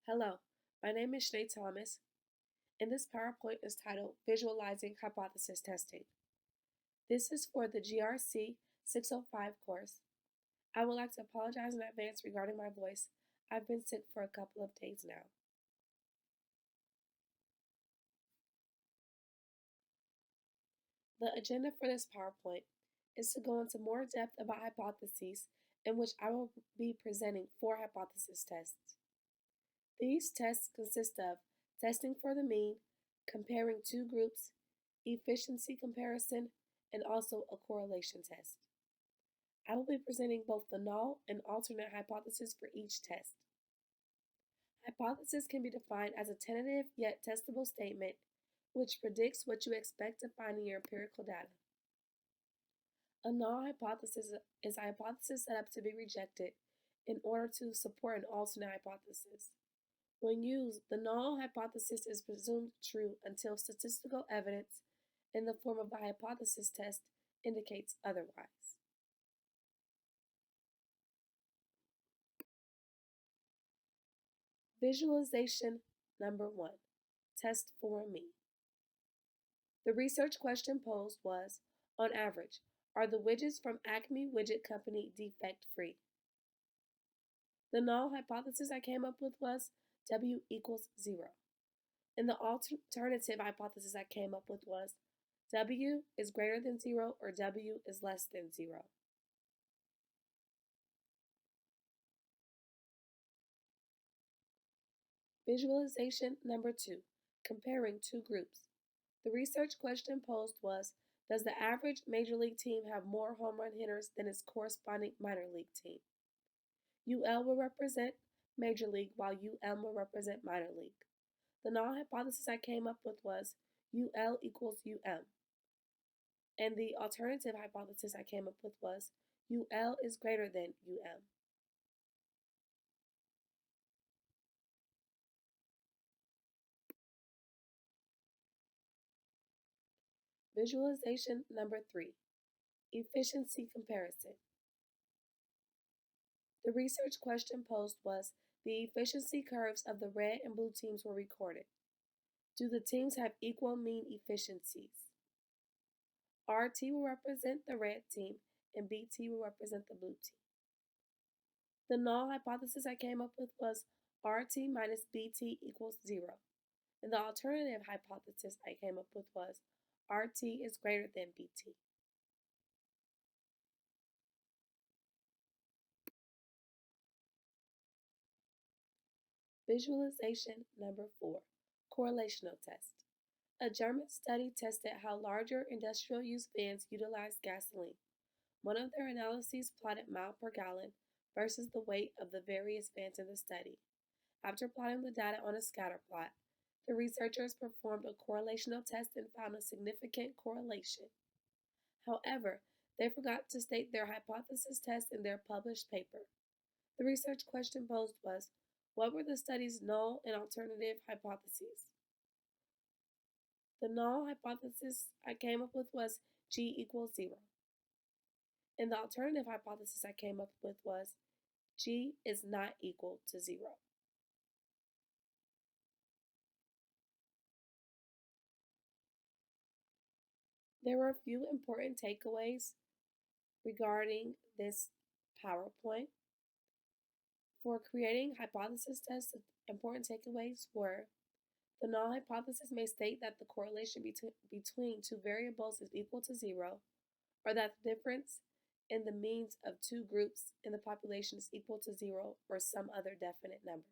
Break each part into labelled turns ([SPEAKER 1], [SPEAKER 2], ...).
[SPEAKER 1] Hello, my name is Shanae Thomas, and this PowerPoint is titled Visualizing Hypothesis Testing. This is for the GRC 605 course. I would like to apologize in advance regarding my voice. I've been sick for a couple of days now. The agenda for this PowerPoint is to go into more depth about hypotheses, in which I will be presenting 4 hypothesis tests. These tests consist of testing for the mean, comparing two groups, efficiency comparison, and also a correlation test. I will be presenting both the null and alternate hypothesis for each test. Hypothesis can be defined as a tentative yet testable statement which predicts what you expect to find in your empirical data. A null hypothesis is a hypothesis set up to be rejected in order to support an alternate hypothesis. When used, the null hypothesis is presumed true until statistical evidence in the form of a hypothesis test indicates otherwise. Visualization number 1. Test for me. The research question posed was, on average, are the widgets from Acme Widget Company defect-free? The null hypothesis I came up with was W equals 0. And the alternative hypothesis I came up with was W is greater than 0 or W is less than 0. Visualization number 2, comparing two groups. The research question posed was, does the average major league team have more home run hitters than its corresponding minor league team? UL will represent major league while UM will represent minor league. The null hypothesis I came up with was UL equals UM. And the alternative hypothesis I came up with was UL is greater than UM. Visualization number 3, efficiency comparison. The research question posed was, the efficiency curves of the red and blue teams were recorded. Do the teams have equal mean efficiencies? RT will represent the red team and BT will represent the blue team. The null hypothesis I came up with was RT minus BT equals 0. And the alternative hypothesis I came up with was RT is greater than BT. Visualization number 4, correlational test. A German study tested how larger industrial use vans utilized gasoline. One of their analyses plotted mile per gallon versus the weight of the various vans in the study. After plotting the data on a scatter plot, the researchers performed a correlational test and found a significant correlation. However, they forgot to state their hypothesis test in their published paper. The research question posed was, what were the study's null and alternative hypotheses? The null hypothesis I came up with was G equals 0. And the alternative hypothesis I came up with was G is not equal to 0. There were a few important takeaways regarding this PowerPoint. For creating hypothesis tests, important takeaways were, the null hypothesis may state that the correlation between two variables is equal to 0, or that the difference in the means of two groups in the population is equal to 0 or some other definite number.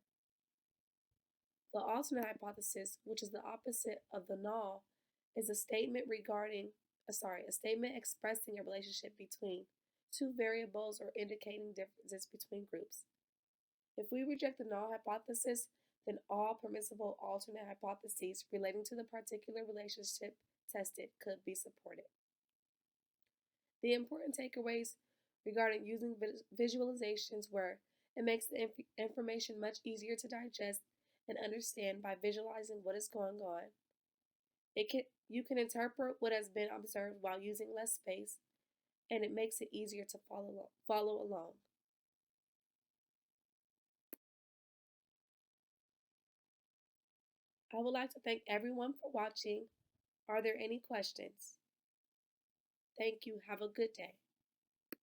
[SPEAKER 1] The alternate hypothesis, which is the opposite of the null, is a statement expressing a relationship between two variables or indicating differences between groups. If we reject the null hypothesis, then all permissible alternate hypotheses relating to the particular relationship tested could be supported. The important takeaways regarding using visualizations were, it makes the information much easier to digest and understand by visualizing what is going on. You can interpret what has been observed while using less space, and it makes it easier to follow along. I would like to thank everyone for watching. Are there any questions? Thank you. Have a good day.